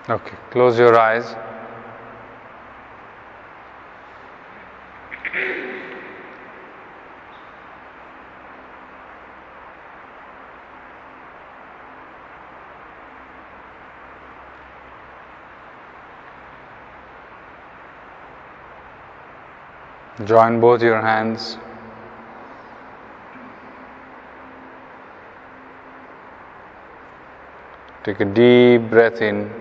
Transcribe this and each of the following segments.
Okay, close your eyes. Join both your hands. Take a deep breath in.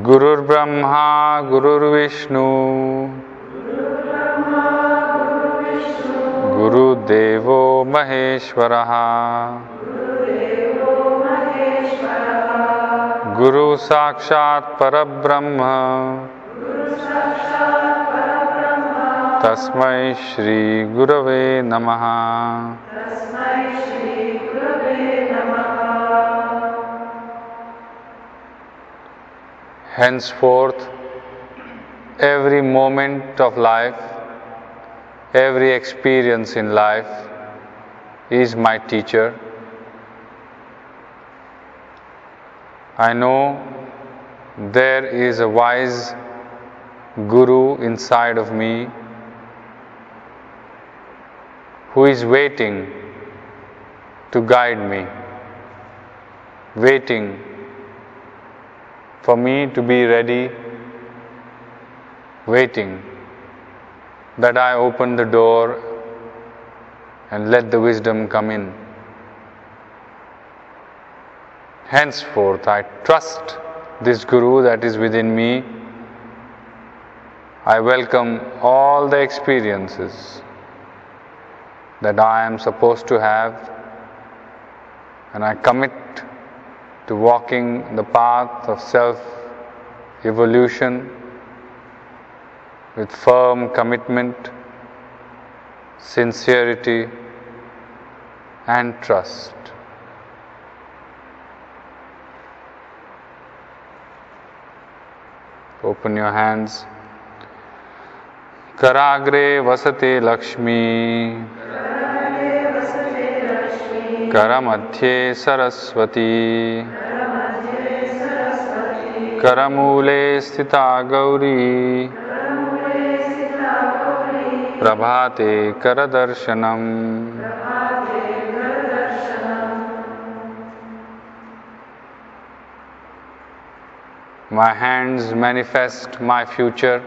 Gurur Brahma, Gurur Vishnu, Guru Devo Maheshwaraha, Guru Sakshat Parabrahma, Tasmai Shri Gurave Namaha. Henceforth, every moment of life, every experience in life is my teacher. I know there is a wise Guru inside of me who is waiting to guide me, waiting for me to be ready, waiting that I open the door and let the wisdom come in. Henceforth, I trust this Guru that is within me. I welcome all the experiences that I am supposed to have, and I commit to walking the path of self-evolution with firm commitment, sincerity, and trust. Open your hands. Karagre vasate Lakshmi, Karamadhye Saraswati, Karamule Sthita Gauri, Prabhate Karadarshanam. My hands manifest my future.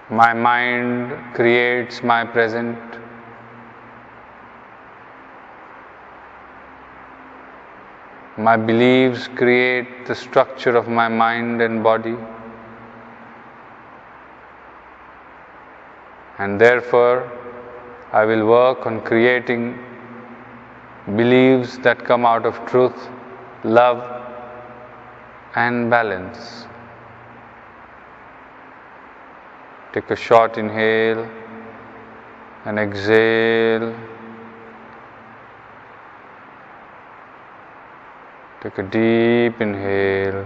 My mind creates my present. My beliefs create the structure of my mind and body. And therefore, I will work on creating beliefs that come out of truth, love, and balance. Take a short inhale and exhale. Take a deep inhale.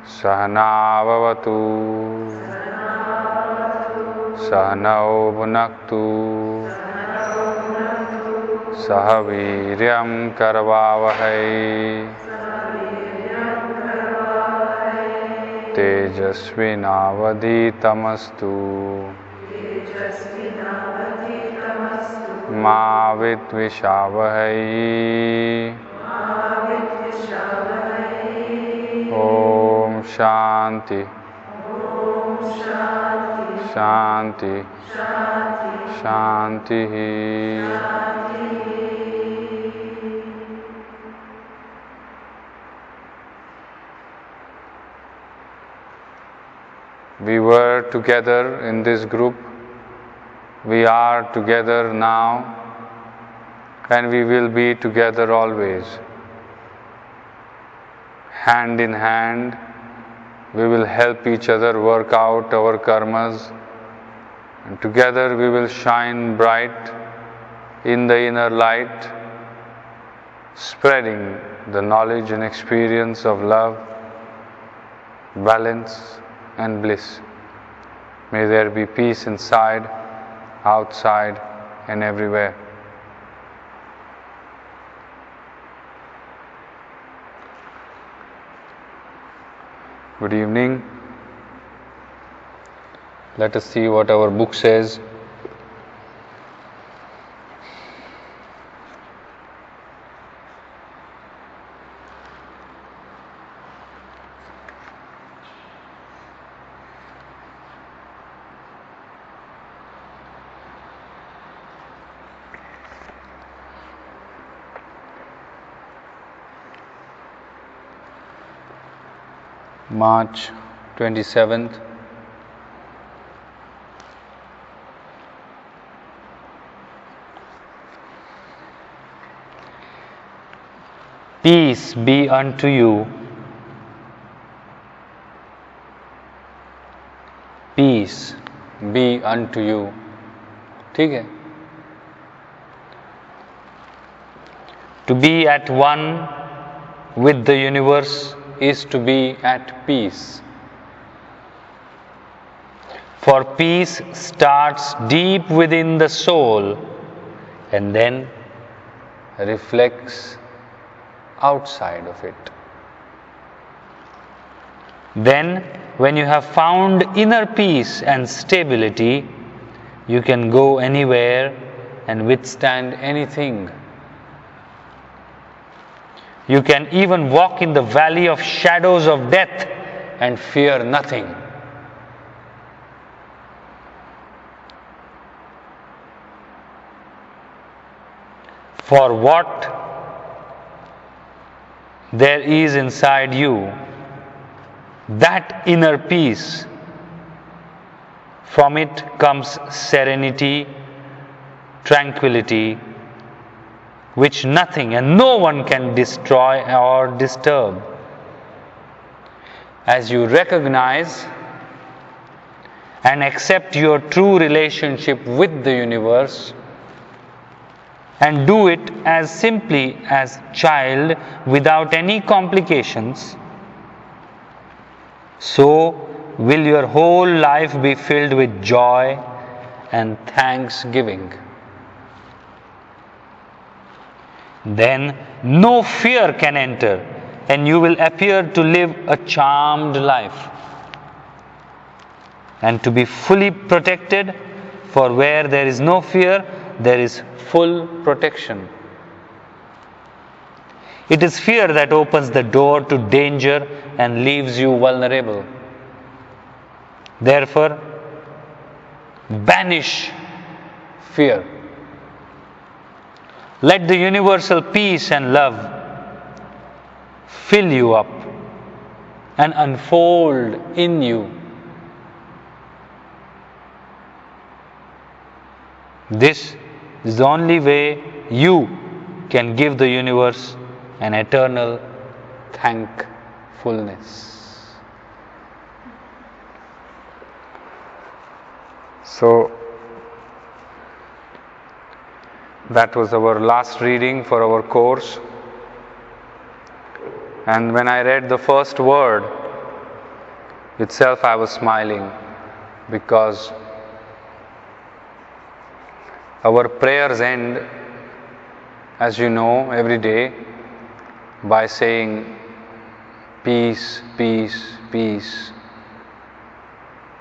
Sahana Bhavatu, Sahanau Bhunaktu, Sahaviryam Karavavahai, Tejasvinavadhitamastu, Ma Vidvishavahai. Om Shanti, Shanti, Shanti. We were together in this group. We are together now, and we will be together always. Hand in hand, we will help each other work out our karmas, and together we will shine bright in the inner light, spreading the knowledge and experience of love, balance and bliss. May there be peace inside, outside and everywhere. Good evening. Let us see what our book says. March 27th. Peace be unto you. Peace be unto you. ठीक है? To be at one with the universe is to be at peace. For peace starts deep within the soul and then reflects outside of it. Then, when you have found inner peace and stability, you can go anywhere and withstand anything. You can even walk in the valley of shadows of death and fear nothing. For what there is inside you, that inner peace, from it comes serenity, tranquility, which nothing and no one can destroy or disturb. As you recognize and accept your true relationship with the universe, and do it as simply as child without any complications, so will your whole life be filled with joy and thanksgiving. Then no fear can enter, and you will appear to live a charmed life and to be fully protected, for where there is no fear, there is full protection. It is fear that opens the door to danger and leaves you vulnerable. Therefore, banish fear. Let the universal peace and love fill you up and unfold in you. This is the only way you can give the universe an eternal thankfulness. So, that was our last reading for our course. And when I read the first word itself, I was smiling, because our prayers end, as you know, every day by saying peace, peace, peace.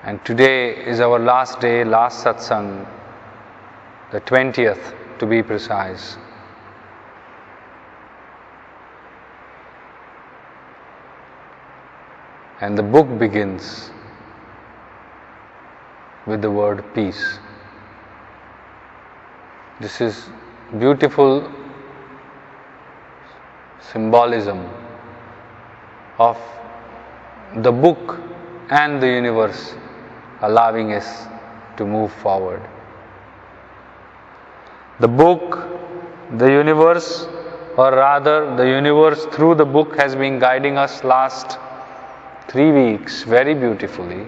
And today is our last day, last satsang, the 20th to be precise. And the book begins with the word peace. This is beautiful symbolism of the book and the universe allowing us to move forward. The book, the universe, or rather the universe through the book has been guiding us last 3 weeks very beautifully,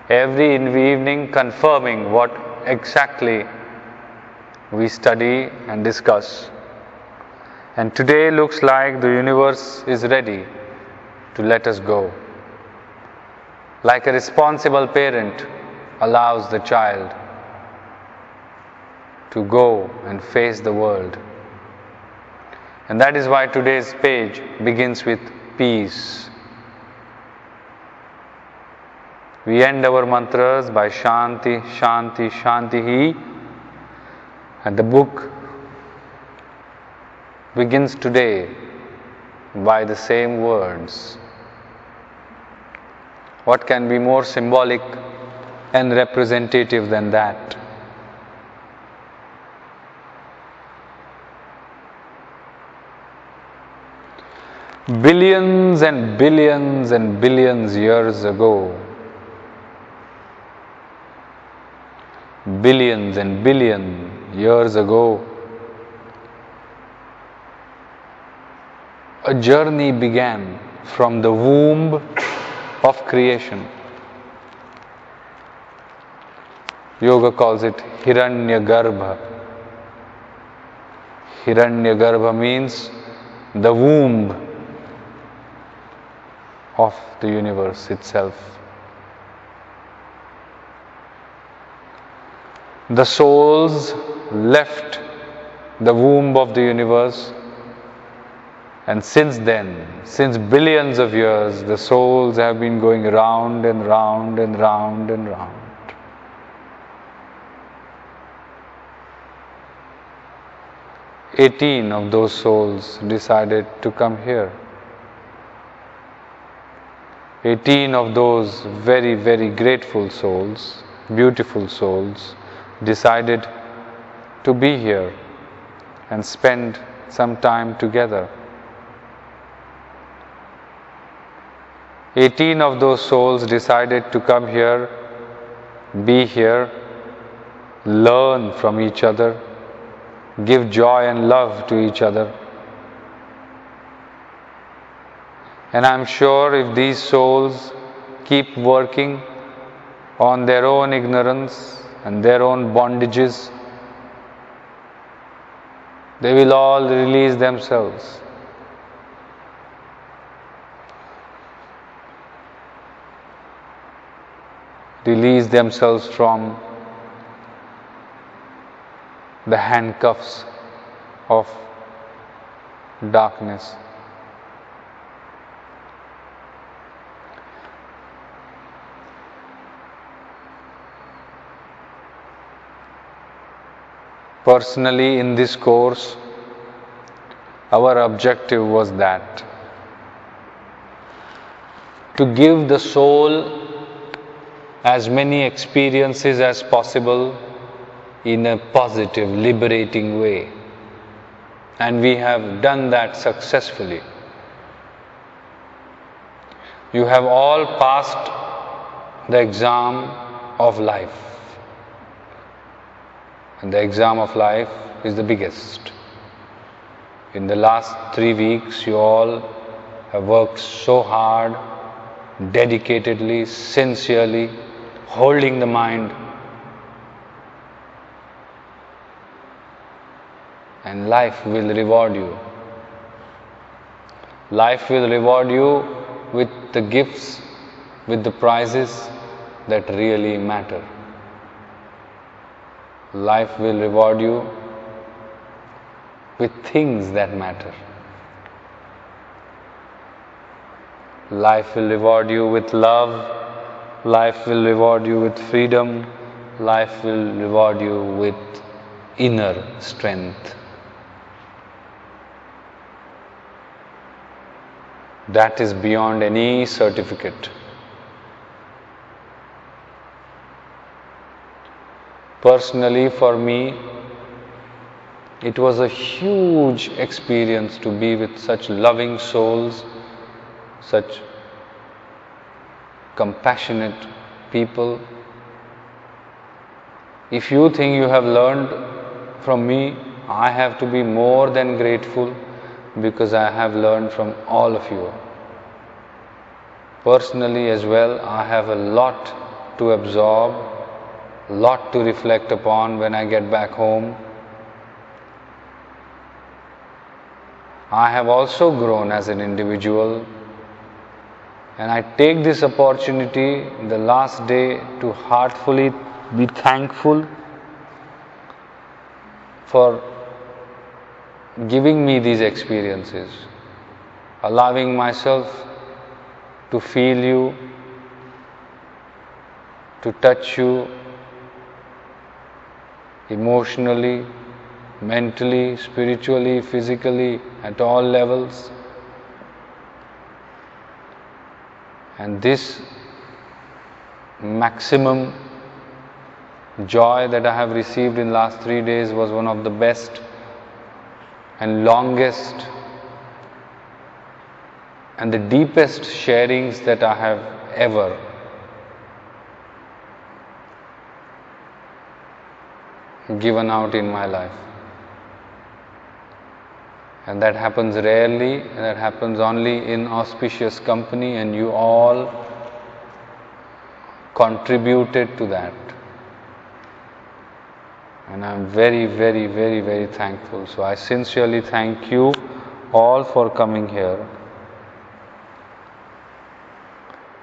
every evening confirming what exactly we study and discuss. And today looks like the universe is ready to let us go. Like a responsible parent allows the child to go and face the world. And that is why today's page begins with peace. We end our mantras by Shanti, Shanti, Shantihi, and the book begins today by the same words. What can be more symbolic and representative than that? Billions and billions and billions years ago, billions and billion years ago, a journey began from the womb of creation. Yoga calls it Hiranyagarbha. Hiranyagarbha means the womb of the universe itself. The souls left the womb of the universe, and since then, since billions of years, the souls have been going round and round and round and round. "18 of those souls decided to come here. 18 of those very, very grateful souls, beautiful souls, decided to be here and spend some time together. 18 of those souls decided to come here, be here, learn from each other, give joy and love to each other. And I'm sure if these souls keep working on their own ignorance and their own bondages, they will all release themselves. Release themselves from the handcuffs of darkness. Personally, in this course, our objective was that to give the soul as many experiences as possible in a positive, liberating way. And we have done that successfully. You have all passed the exam of life. And the exam of life is the biggest. In the last 3 weeks, you all have worked so hard, dedicatedly, sincerely, holding the mind. And life will reward you. Life will reward you with the gifts, with the prizes that really matter. Life will reward you with things that matter. Life will reward you with love. Life will reward you with freedom. Life will reward you with inner strength. That is beyond any certificate. Personally, for me, it was a huge experience to be with such loving souls, such compassionate people. If you think you have learned from me, I have to be more than grateful because I have learned from all of you. Personally as well, I have a lot to absorb, lot to reflect upon when I get back home. I have also grown as an individual, and I take this opportunity, the last day, to heartfully be thankful for giving me these experiences, allowing myself to feel you, to touch you emotionally, mentally, spiritually, physically, at all levels. And this maximum joy that I have received in last 3 days was one of the best and longest and the deepest sharings that I have ever given out in my life. And that happens rarely, and that happens only in auspicious company, and you all contributed to that. And I am very, very, very, very thankful. So I sincerely thank you all for coming here.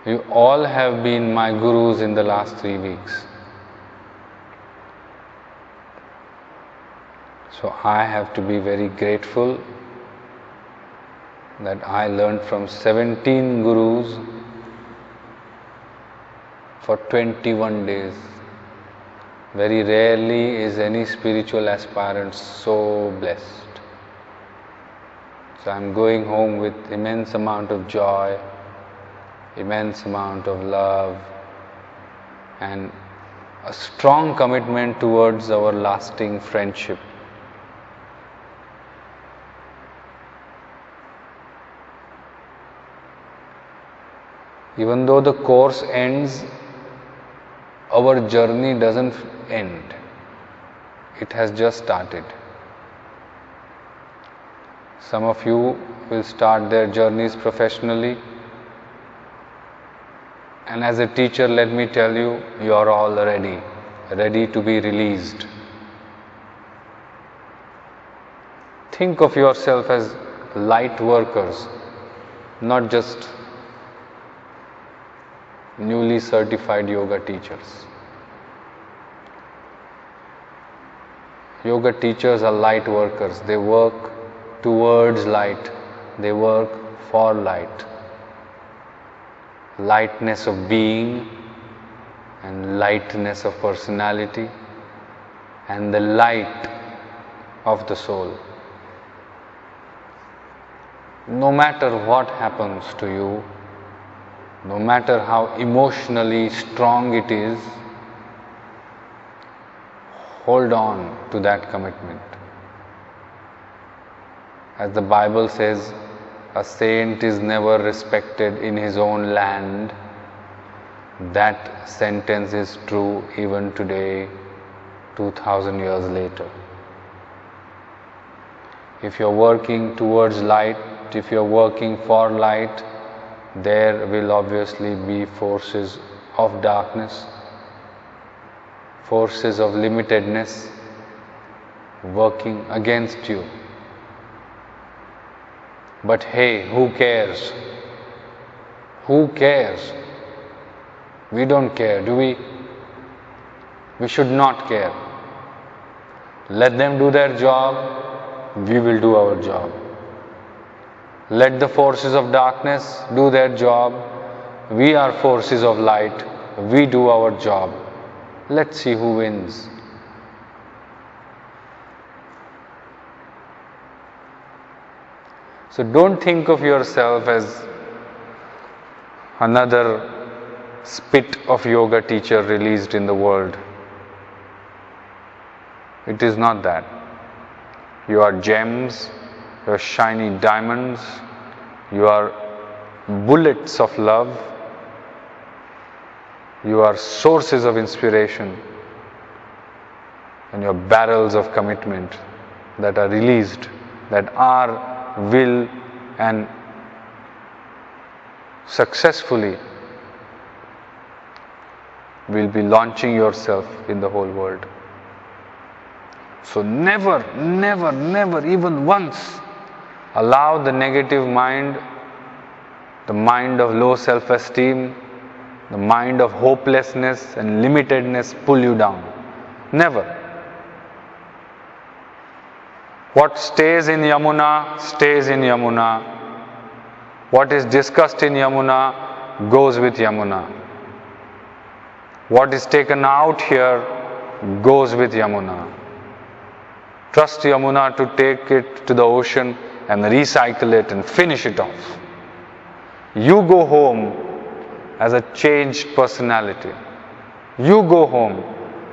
You all have been my gurus in the last 3 weeks. So I have to be very grateful that I learned from 17 gurus for 21 days. Very rarely is any spiritual aspirant so blessed. So I am going home with immense amount of joy, immense amount of love, and a strong commitment towards our lasting friendship. Even though the course ends, our journey doesn't end. It has just started. Some of you will start their journeys professionally. And as a teacher, let me tell you, you are all ready to be released. Think of yourself as light workers, not just newly certified yoga teachers. Yoga teachers are light workers. They work towards light. They work for light. Lightness of being and lightness of personality and the light of the soul. No matter what happens to you, no matter how emotionally strong it is, hold on to that commitment. As the Bible says, a saint is never respected in his own land. That sentence is true even today, 2000 years later. If you're working towards light, if you're working for light, there will obviously be forces of darkness, forces of limitedness working against you. But hey, who cares? Who cares? We don't care, do we? We should not care. Let them do their job, we will do our job. Let the forces of darkness do their job. We are forces of light. We do our job. Let's see who wins. So don't think of yourself as another spit of yoga teacher released in the world. It is not that. You are gems. You are shiny diamonds, you are bullets of love, you are sources of inspiration, and you are barrels of commitment that are released, that are, will, and successfully will be launching yourself in the whole world. So never, never, never, even once, allow the negative mind, the mind of low self-esteem, the mind of hopelessness and limitedness pull you down. Never. What stays in Yamuna, stays in Yamuna. What is discussed in Yamuna goes with Yamuna. What is taken out here goes with Yamuna. Trust Yamuna to take it to the ocean and recycle it and finish it off. You go home as a changed personality. You go home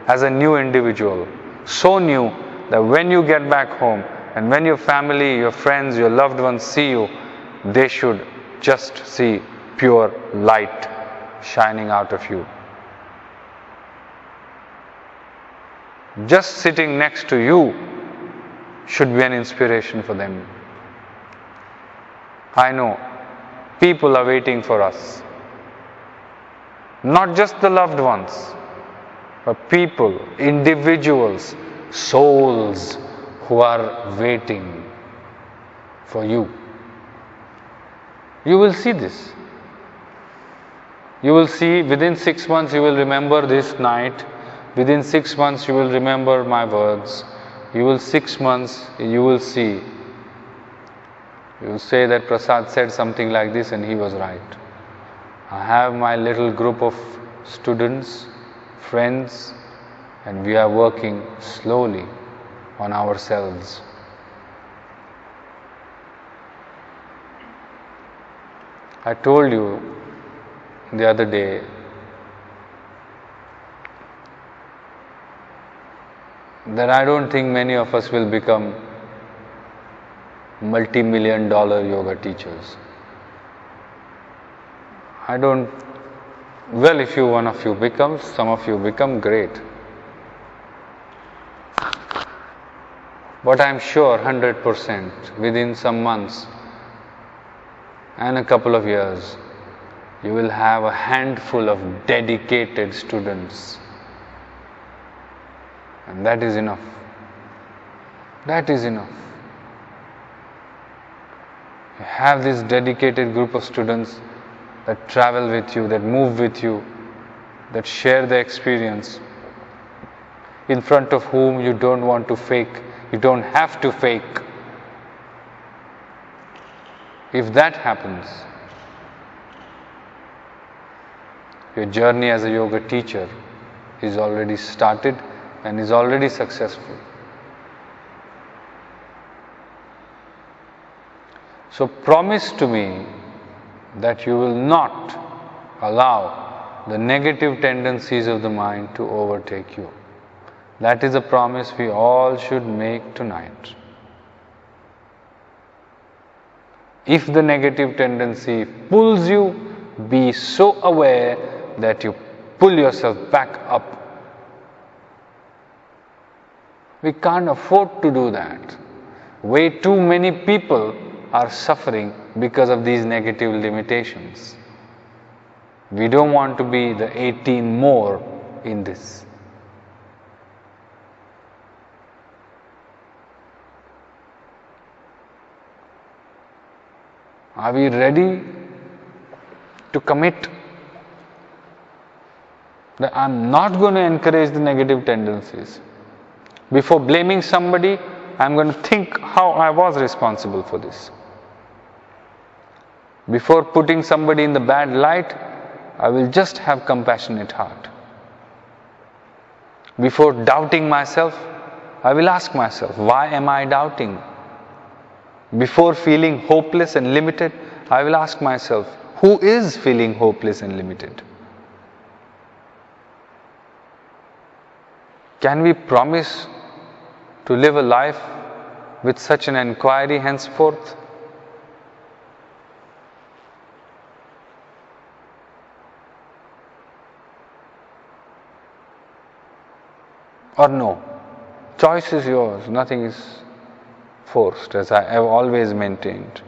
as a new individual, so new that when you get back home and when your family, your friends, your loved ones see you, they should just see pure light shining out of you. Just sitting next to you should be an inspiration for them. I know people are waiting for us. Not just the loved ones, but people, individuals, souls who are waiting for you. You will see this. You will see within 6 months you will remember this night. Within 6 months you will remember my words. You will 6 months you will see. You will say that Prasad said something like this and he was right. I have my little group of students, friends, and we are working slowly on ourselves. I told you the other day that I don't think many of us will become multi-million-dollar yoga teachers. Well, if one of you becomes, some of you become great. But I'm sure 100% within some months and a couple of years, you will have a handful of dedicated students. And that is enough. That is enough. You have this dedicated group of students that travel with you, that move with you, that share the experience, in front of whom you don't want to fake, you don't have to fake. If that happens, your journey as a yoga teacher is already started and is already successful. So promise to me that you will not allow the negative tendencies of the mind to overtake you. That is a promise we all should make tonight. If the negative tendency pulls you, be so aware that you pull yourself back up. We can't afford to do that. Way too many people are suffering because of these negative limitations. We don't want to be the 18 more in this. Are we ready to commit that I'm not going to encourage the negative tendencies? Before blaming somebody, I'm going to think how I was responsible for this. Before putting somebody in the bad light, I will just have compassionate heart. Before doubting myself, I will ask myself, why am I doubting? Before feeling hopeless and limited, I will ask myself, who is feeling hopeless and limited? Can we promise to live a life with such an inquiry henceforth? Or no? Choice is yours, nothing is forced, as I have always maintained.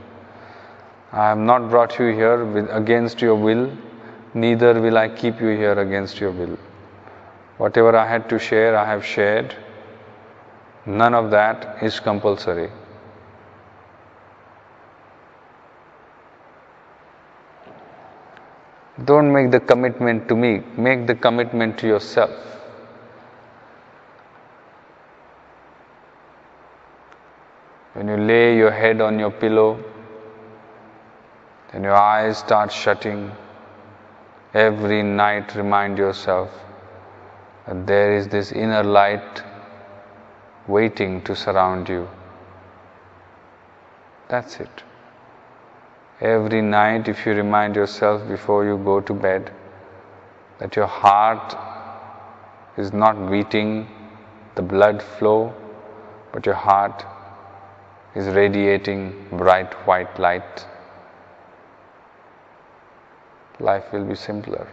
I have not brought you here against your will, neither will I keep you here against your will. Whatever I had to share, I have shared. None of that is compulsory. Don't make the commitment to me, make the commitment to yourself. When you lay your head on your pillow, then your eyes start shutting. Every night remind yourself that there is this inner light waiting to surround you. That's it. Every night, if you remind yourself before you go to bed that your heart is not beating the blood flow, but your heart is radiating bright white light, life will be simpler.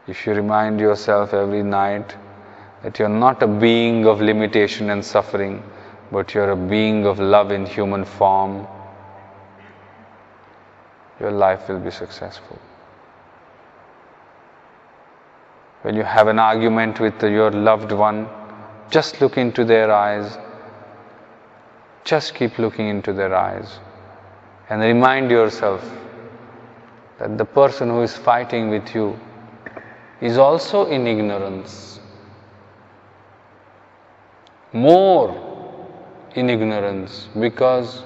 If you remind yourself every night that you're not a being of limitation and suffering, but you're a being of love in human form, your life will be successful. When you have an argument with your loved one, just look into their eyes. Just keep looking into their eyes and remind yourself that the person who is fighting with you is also in ignorance. More in ignorance, because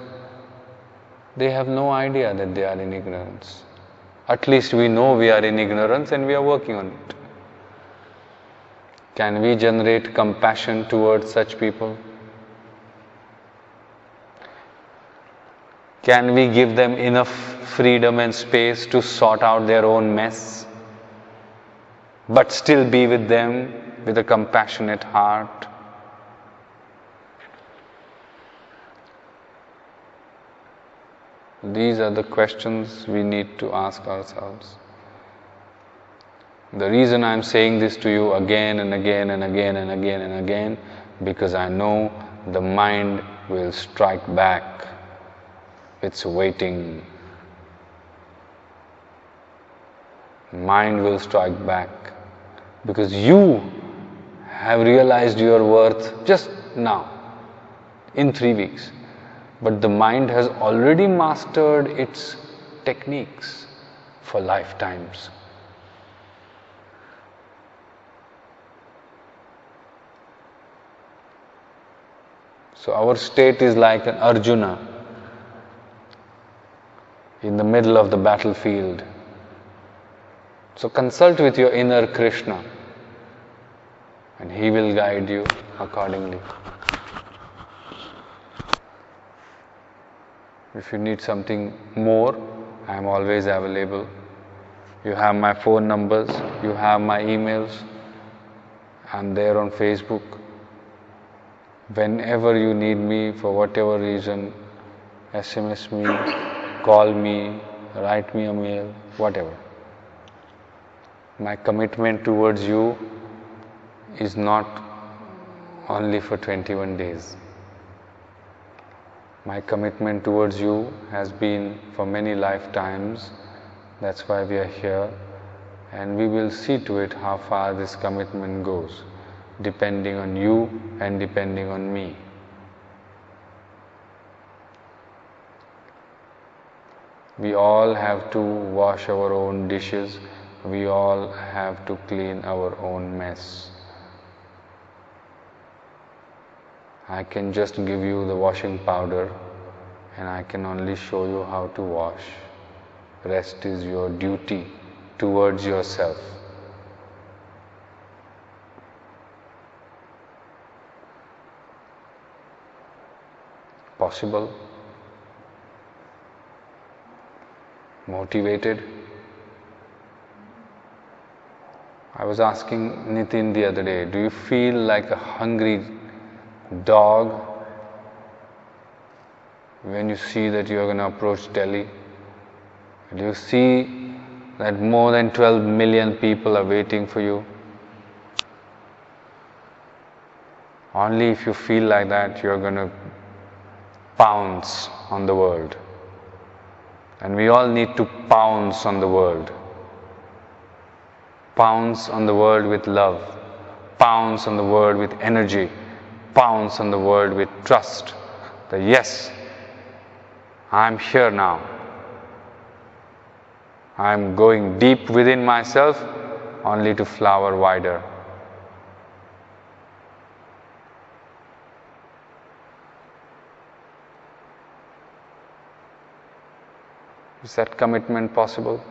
they have no idea that they are in ignorance. At least we know we are in ignorance and we are working on it. Can we generate compassion towards such people? Can we give them enough freedom and space to sort out their own mess, but still be with them with a compassionate heart? These are the questions we need to ask ourselves. The reason I am saying this to you again and again and again and again and again, because I know the mind will strike back. It's waiting. Mind will strike back because you have realized your worth just now, in 3 weeks. But the mind has already mastered its techniques for lifetimes. So our state is like an Arjuna in the middle of the battlefield. So consult with your inner Krishna and he will guide you accordingly. If you need something more, I am always available. You have my phone numbers, you have my emails, I'm there on Facebook. Whenever you need me for whatever reason, SMS me, call me, write me a mail, whatever. My commitment towards you is not only for 21 days. My commitment towards you has been for many lifetimes. That's why we are here, and we will see to it how far this commitment goes, depending on you and depending on me. We all have to wash our own dishes. We all have to clean our own mess. I can just give you the washing powder and I can only show you how to wash. Rest is your duty towards yourself. Possible? Motivated? I was asking Nitin the other day, do you feel like a hungry dog when you see that you are going to approach Delhi? Do you see that more than 12 million people are waiting for you? Only if you feel like that, you are going to pounce on the world. And we all need to pounce on the world. Pounce on the world with love. Pounce on the world with energy. Pounce on the world with trust. That yes, I'm here now. I'm going deep within myself only to flower wider. Is that commitment possible?